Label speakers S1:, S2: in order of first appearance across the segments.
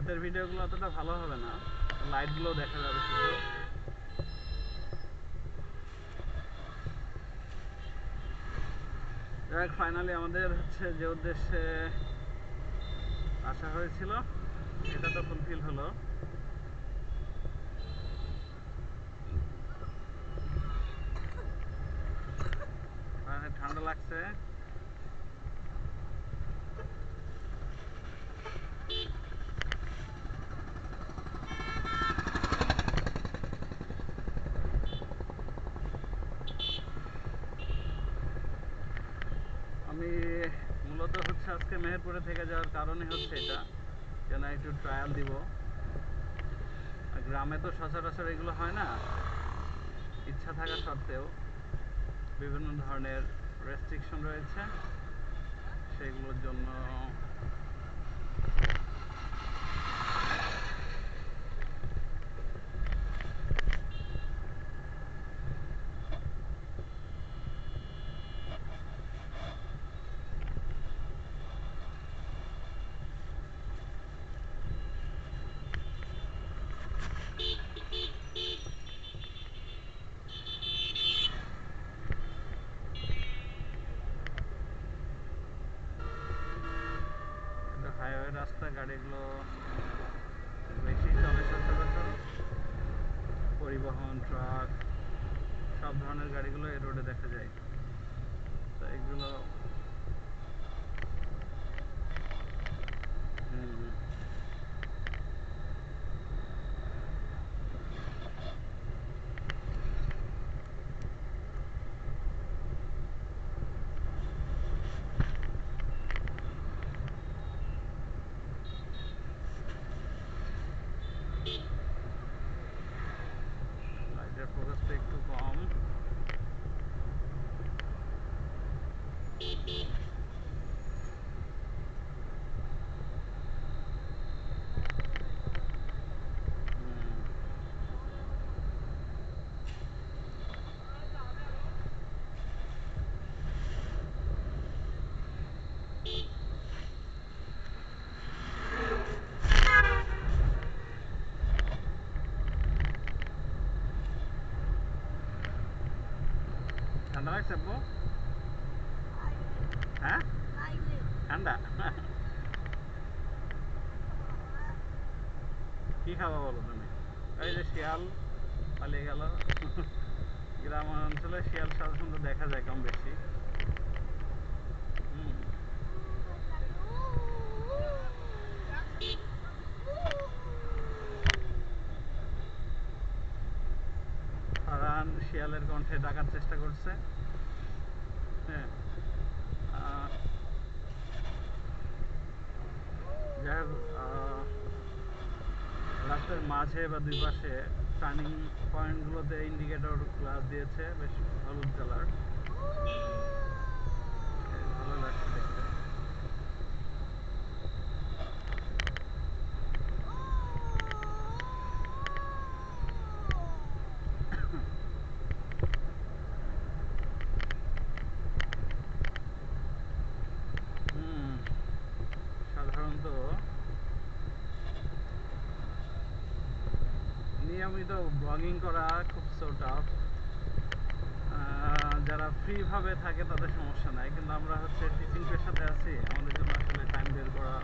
S1: রাতের ভিডিওগুলো অতটা ভালো হবে না, লাইটগুলো দেখা যাবে শুধু। যাই হোক, ফাইনালি আমাদের হচ্ছে যে উদ্দেশ্যে আসা হয়েছিল এটা তো ফুলফিল হলো। ঠান্ডা লাগছে। আমি মূলত হচ্ছে আজকে মেহেরপুরে থেকে যাওয়ার কারণই হচ্ছে এটা, যেন একটু ট্রায়াল দিব। গ্রামে তো সচরাচর এগুলো হয় না, ইচ্ছা থাকা সত্ত্বেও বিভিন্ন ধরনের রেস্ট্রিকশন রয়েছে, সেগুলোর জন্য হাইওয়ে রাস্তা, গাড়িগুলো বেশি চলে সচরাচর। পরিবহন, ট্রাক, সব ধরনের গাড়িগুলো এই রোডে দেখা যায়। তো এগুলো লাইটের ফোকাসটা একটু কম। ঠান্ডা লাগছে আপু? হ্যাঁ, ঠান্ডা। কি খাবো বলো তুমি? এই যে শিয়াল পালিয়ে গেল। গ্রাম অঞ্চলে শিয়াল সাধারণত দেখা যায় কম বেশি। ফারহান শিয়ালের কণ্ঠে ডাকার চেষ্টা করছে। হ্যাঁ, যাই হোক, রাস্তার মাঝে বা দুই পাশে টার্নিং পয়েন্টগুলোতে ইন্ডিকেটর গ্লাস দিয়েছে, বেশ হলুদ কালার, ভালো লাগছে দেখতে। সাধারণত নিয়মিত ব্লগিং করা খুব সো টাফ। যারা ফ্রিভাবে থাকে তাদের সমস্যা নাই, কিন্তু আমরা হচ্ছে টিচিং পেশাতে আছি, আমাদের জন্য আসলে টাইম বের করা,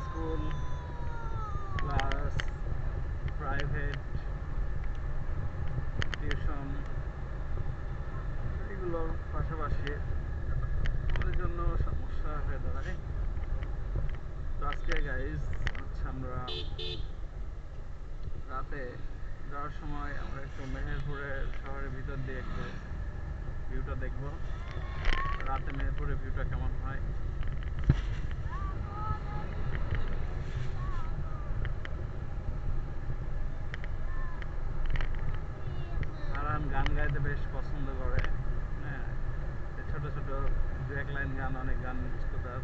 S1: স্কুল, ক্লাস, প্রাইভেট টিউশন, এগুলোর পাশাপাশি আমাদের জন্য সমস্যা হয়ে দাঁড়ায়। তো আজকে গাইজ হচ্ছে আমরা রাতে যাওয়ার সময় আমরা একটু মেহেরপুরের শহরের ভিতর দিয়ে একটু ভিউটা দেখব, রাতে মেহেরপুরের ভিউটা কেমন হয়। হারান গান গাইতে বেশ পছন্দ করে। হ্যাঁ, ছোট ছোট দু এক লাইন গান, অনেক গান মুখস্থ তার।